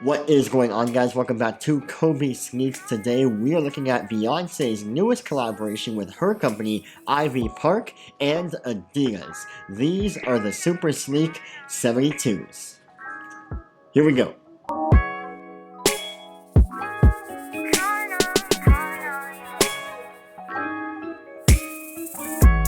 What is going on, guys? Welcome back to Kobe Sneaks. Today we are looking at Beyonce's newest collaboration with her company Ivy Park and Adidas. These are the super sleek 72s. Here we go.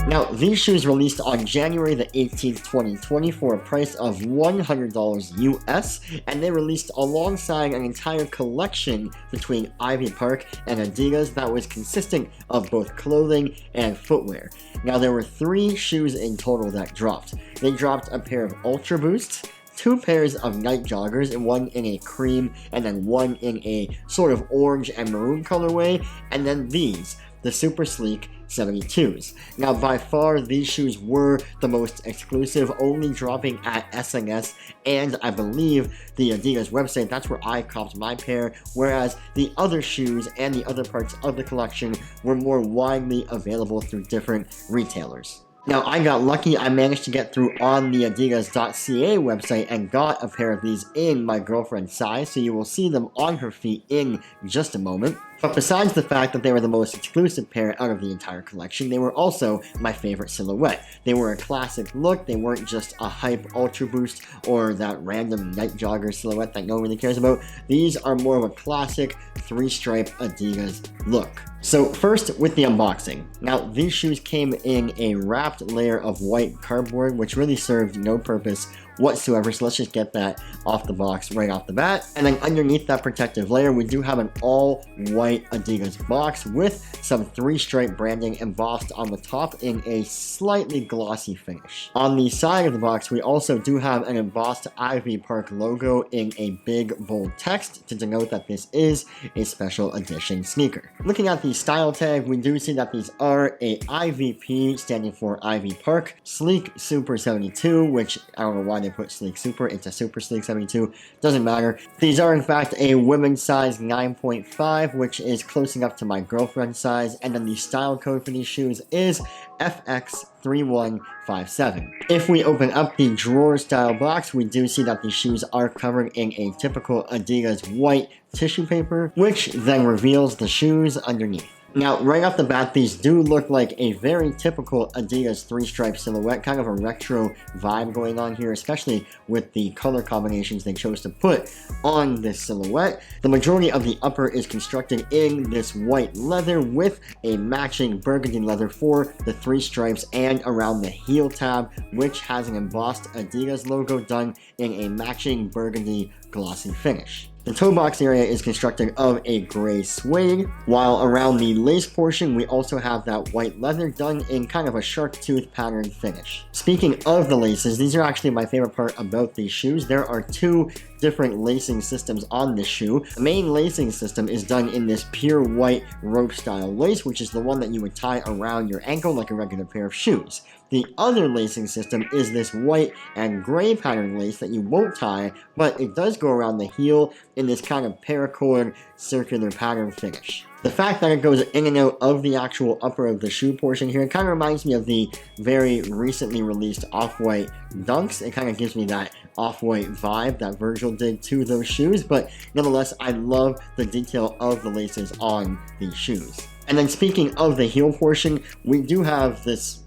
Now, these shoes released on January the 18th, 2020 for a price of $100 US, and they released alongside an entire collection between Ivy Park and Adidas that was consisting of both clothing and footwear. Now, there were 3 shoes in total that dropped. They dropped a pair of Ultra Boosts, 2 pairs of night joggers, and one in a cream and then one in a sort of orange and maroon colorway, and then these, the super sleek 72s. Now, by far, these shoes were the most exclusive, only dropping at SNS and I believe the Adidas website. That's where I copped my pair, whereas the other shoes and the other parts of the collection were more widely available through different retailers. Now, I got lucky. I managed to get through on the adidas.ca website and got a pair of these in my girlfriend's size, so you will see them on her feet in just a moment. But besides the fact that they were the most exclusive pair out of the entire collection, they were also my favorite silhouette. They were a classic look. They weren't just a hype Ultra Boost or that random night jogger silhouette that no one really cares about. These are more of a classic 3-stripe Adidas look. So first, with the unboxing. Now, these shoes came in a wrapped layer of white cardboard, which really served no purpose whatsoever, so let's just get that off the box right off the bat. And then underneath that protective layer, we do have an all-white Adidas box with some 3-stripe branding embossed on the top in a slightly glossy finish. On the side of the box, we also do have an embossed Ivy Park logo in a big, bold text to denote that this is a special edition sneaker. Looking at the style tag, we do see that these are a IVP, standing for Ivy Park, Sleek Super 72, which I don't know why they put Sleek Super, it's a Super Sleek 72, doesn't matter. These are in fact a women's size 9.5, which is close enough to my girlfriend's size, and then the style code for these shoes is FX3157. If we open up the drawer style box, we do see that these shoes are covered in a typical Adidas white tissue paper, which then reveals the shoes underneath. Now, right off the bat, these do look like a very typical Adidas 3-stripe silhouette, kind of a retro vibe going on here, especially with the color combinations they chose to put on this silhouette. The majority of the upper is constructed in this white leather with a matching burgundy leather for the 3 stripes and around the heel tab, which has an embossed Adidas logo done in a matching burgundy glossy finish. The toe box area is constructed of a gray suede, while around the lace portion we also have that white leather done in kind of a shark tooth pattern finish. Speaking of the laces, these are actually my favorite part about these shoes. There are 2 different lacing systems on this shoe. The main lacing system is done in this pure white rope style lace, which is the one that you would tie around your ankle like a regular pair of shoes. The other lacing system is this white and gray pattern lace that you won't tie, but it does go around the heel in this kind of paracord circular pattern finish. The fact that it goes in and out of the actual upper of the shoe portion here, it kind of reminds me of the very recently released Off-White Dunks. It kind of gives me that Off-White vibe that Virgil did to those shoes, but nonetheless, I love the detail of the laces on these shoes. And then speaking of the heel portion, we do have this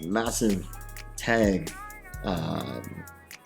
massive tag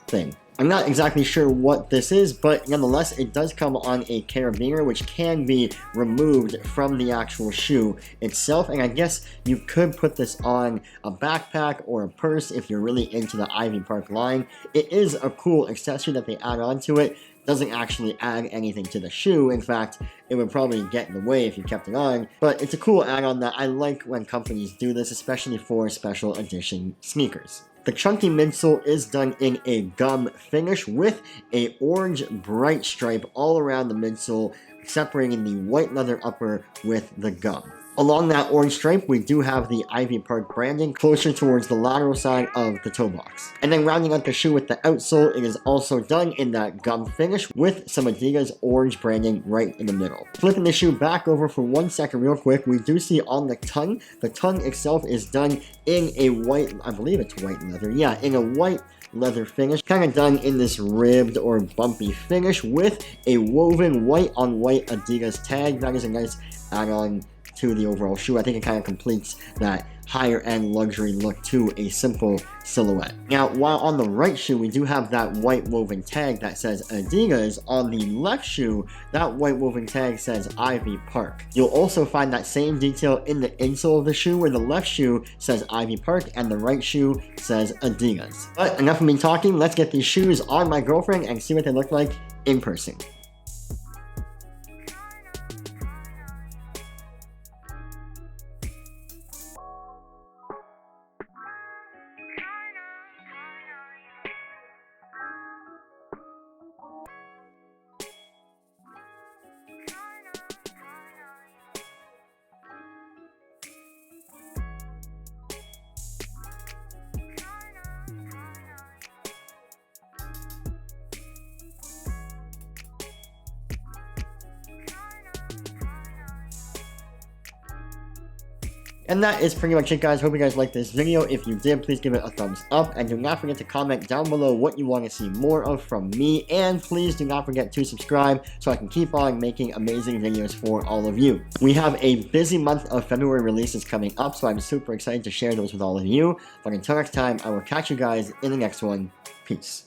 thing. I'm not exactly sure what this is, but nonetheless, it does come on a carabiner, which can be removed from the actual shoe itself, and I guess you could put this on a backpack or a purse if you're really into the Ivy Park line. It is a cool accessory that they add on to it. Doesn't actually add anything to the shoe. In fact, it would probably get in the way if you kept it on, but it's a cool add-on that I like when companies do this, especially for special edition sneakers. The chunky midsole is done in a gum finish with a orange bright stripe all around the midsole, separating the white leather upper with the gum. Along that orange stripe, we do have the Ivy Park branding closer towards the lateral side of the toe box. And then rounding out the shoe with the outsole, it is also done in that gum finish with some Adidas orange branding right in the middle. Flipping the shoe back over for 1 second real quick, we do see on the tongue itself is done in a white, I believe it's white leather, yeah, in a white leather finish, kind of done in this ribbed or bumpy finish with a woven white on white Adidas tag. That is a nice add-on to the overall shoe. I think it kind of completes that higher end luxury look to a simple silhouette. Now, while on the right shoe we do have that white woven tag that says Adidas, on the left shoe that white woven tag says Ivy Park. You'll also find that same detail in the insole of the shoe, where the left shoe says Ivy Park and the right shoe says Adidas. But enough of me talking, let's get these shoes on my girlfriend and see what they look like in person. And that is pretty much it, guys. Hope you guys liked this video. If you did, please give it a thumbs up, and do not forget to comment down below what you want to see more of from me, and please do not forget to subscribe so I can keep on making amazing videos for all of you. We have a busy month of February releases coming up, so I'm super excited to share those with all of you. But until next time, I will catch you guys in the next one. Peace.